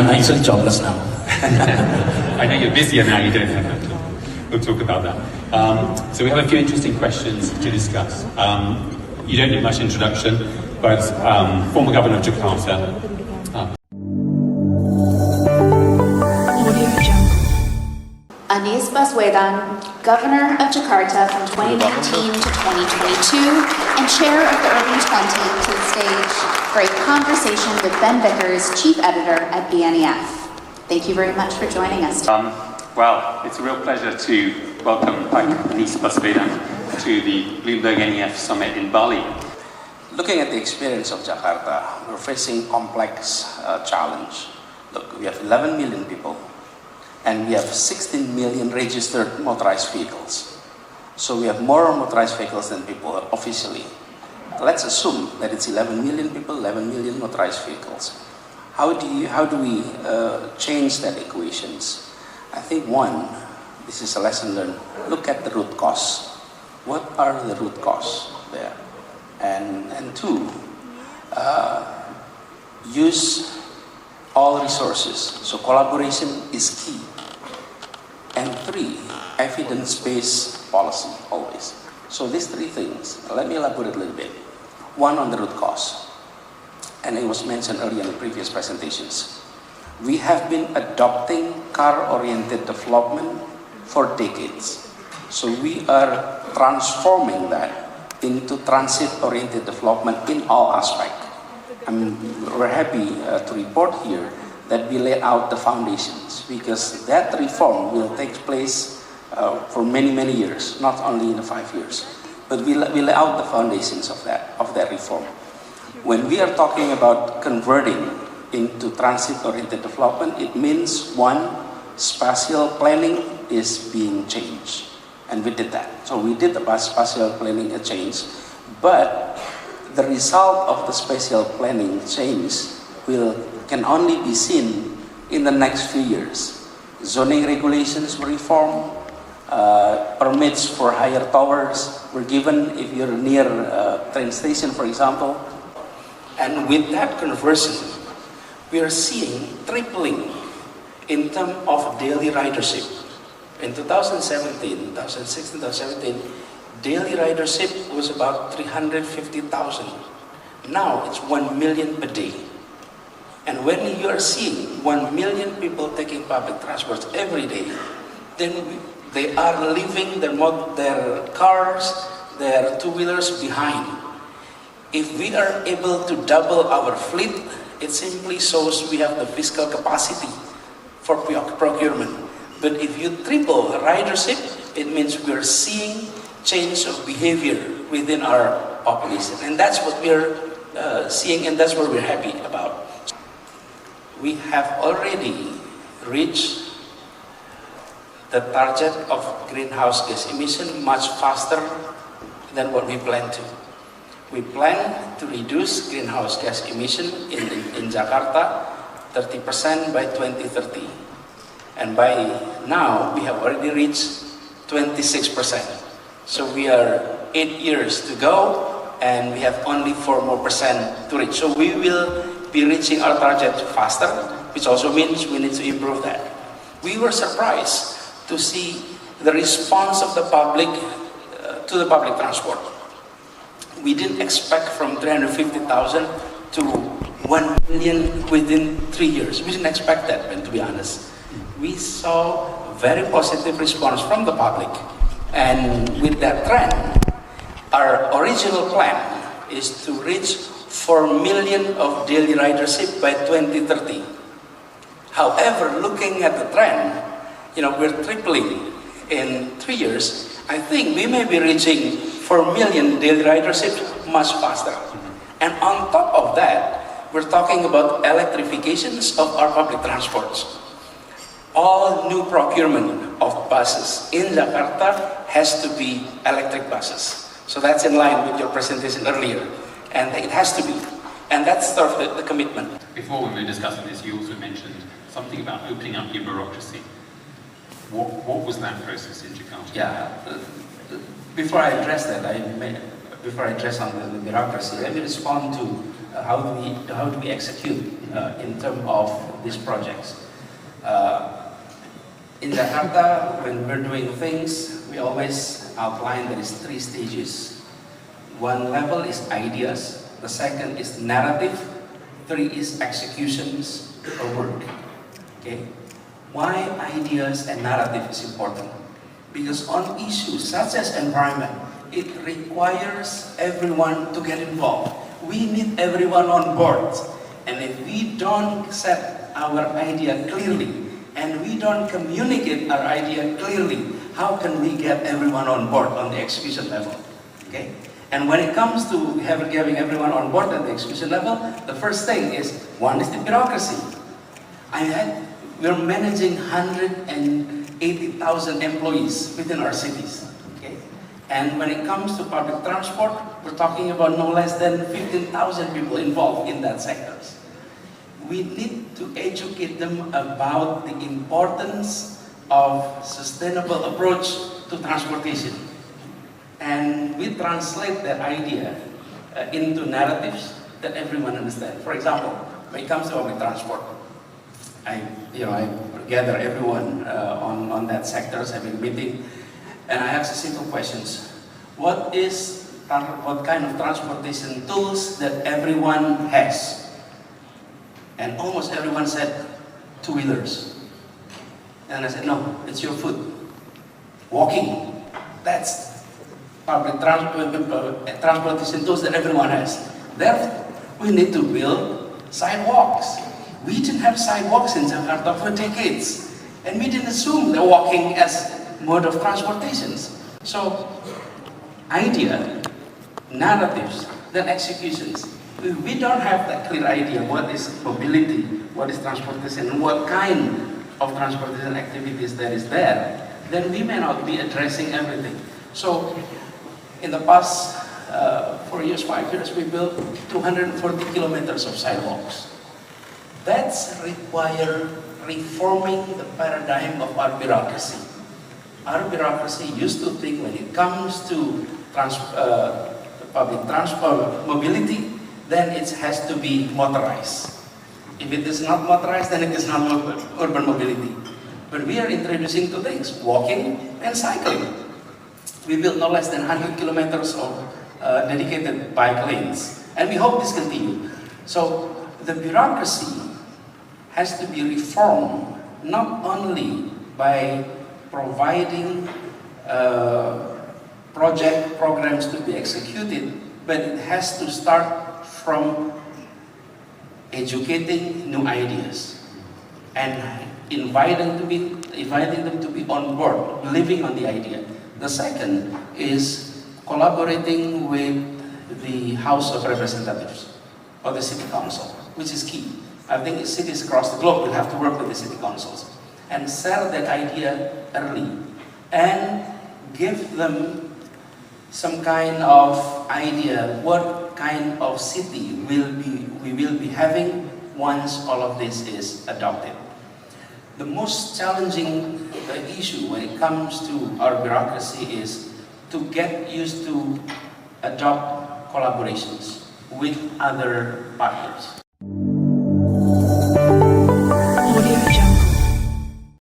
I'm actually jobless now. I know you're busier now, you don't have that. We'll talk about that. So we have a few interesting questions to discuss. You don't need much introduction, but former Governor of Jakarta. Anies Baswedan, Governor of Jakarta from 2019 to 2022, and Chair of the Urban 20, to the stage for a conversation with Ben Vickers, Chief Editor at BNEF. Thank you very much for joining us. Well, it's a real pleasure to welcome Anies Baswedan to the Bloomberg NEF Summit in Bali. Looking at the experience of Jakarta, we're facing complex challenge. Look, we have 11 million people, and we have 16 million registered motorized vehicles. So we have more motorized vehicles than people officially. Let's assume that it's 11 million people, 11 million motorized vehicles. How do we change that equations? I think one, this is a lesson learned, look at the root cause. What are the root cause there? And two, use all resources. So collaboration is key. And three, evidence-based policy always. So these three things, let me elaborate a little bit. One, on the root cause. And it was mentioned earlier in the previous presentations. We have been adopting car-oriented development for decades. So we are transforming that into transit-oriented development in all aspects. We're happy to report here that we lay out the foundations, because that reform will take place for many, many years, not only in the 5 years. But we lay out the foundations of that reform. When we are talking about converting into transit-oriented development, it means one, spatial planning is being changed. And we did that. So we did the spatial planning change, but the result of the spatial planning change can only be seen in the next few years. Zoning regulations were reformed, permits for higher towers were given if you're near a train station, for example. And with that conversion, we are seeing tripling in terms of daily ridership. In 2016, 2017, daily ridership was about 350,000. Now it's 1 million per day. And when you are seeing 1 million people taking public transport every day, then they are leaving their cars, their two-wheelers behind. If we are able to double our fleet, it simply shows we have the fiscal capacity for procurement. But if you triple ridership, it means we're seeing change of behavior within our population. And that's what we're seeing, and that's what we're happy about. We have already reached the target of greenhouse gas emission much faster than what we planned to. We plan to reduce greenhouse gas emission in Jakarta 30% by 2030. And by now, we have already reached 26%. So we are 8 years to go, and we have only 4% more to reach. So we will be reaching our target faster, which also means we need to improve that. We were surprised to see the response of the public to the public transport. We didn't expect from 350,000 to 1 million within 3 years. We didn't expect that, to be honest. We saw very positive response from the public. And with that trend, our original plan is to reach 4 million of daily ridership by 2030. However, looking at the trend, we're tripling in 3 years. I think we may be reaching 4 million daily ridership much faster. And on top of that, we're talking about electrifications of our public transports. All new procurement of buses in Jakarta has to be electric buses. So that's in line with your presentation earlier. And it has to be. And that's sort of the commitment. Before we were discussing this, you also mentioned something about opening up your bureaucracy. What was that process in Jakarta? Yeah. Before I address that, before I address on the bureaucracy, let me respond to how do we execute in terms of these projects. In Jakarta, when we're doing things, we always outline there is 3 stages. One level is ideas, the second is narrative, 3 is executions or work. Okay? Why ideas and narrative is important? Because on issues such as environment, it requires everyone to get involved. We need everyone on board. And if we don't set our idea clearly, and we don't communicate our idea clearly, how can we get everyone on board on the execution level? Okay? And when it comes to having everyone on board at the execution level, the first thing is, one is the bureaucracy. We're managing 180,000 employees within our cities. Okay? And when it comes to public transport, we're talking about no less than 15,000 people involved in that sectors. We need to educate them about the importance of sustainable approach to transportation. And we translate that idea into narratives that everyone understands. For example, when it comes to public transport, I gather everyone on that sectors, having a meeting, and I ask simple questions. What kind of transportation tools that everyone has? And almost everyone said, 2-wheelers. And I said, no, it's your foot. Walking, that's public transportation tools that everyone has. Therefore, we need to build sidewalks. We didn't have sidewalks in Jakarta for decades. And we didn't assume the walking as mode of transportations. So, idea, narratives, then executions. We don't have that clear idea what is mobility, what is transportation, and what kind of transportation activities there is there, then we may not be addressing everything. So, in the past 4 years, 5 years, we built 240 kilometers of sidewalks. That's require reforming the paradigm of our bureaucracy. Our bureaucracy used to think when it comes to public transport mobility, then it has to be motorized. If it is not motorized, then it is not urban mobility. But we are introducing 2 things, walking and cycling. We built no less than 100 kilometers of dedicated bike lanes. And we hope this continues. So the bureaucracy has to be reformed, not only by providing programs to be executed, but it has to start from educating new ideas and inviting them to be on board, living on the idea. The second is collaborating with the House of Representatives or the City Council, which is key. I think cities across the globe will have to work with the city councils and sell that idea early and give them some kind of idea what kind of city we will be having once all of this is adopted. The most challenging issue when it comes to our bureaucracy is to get used to adopt collaborations with other partners.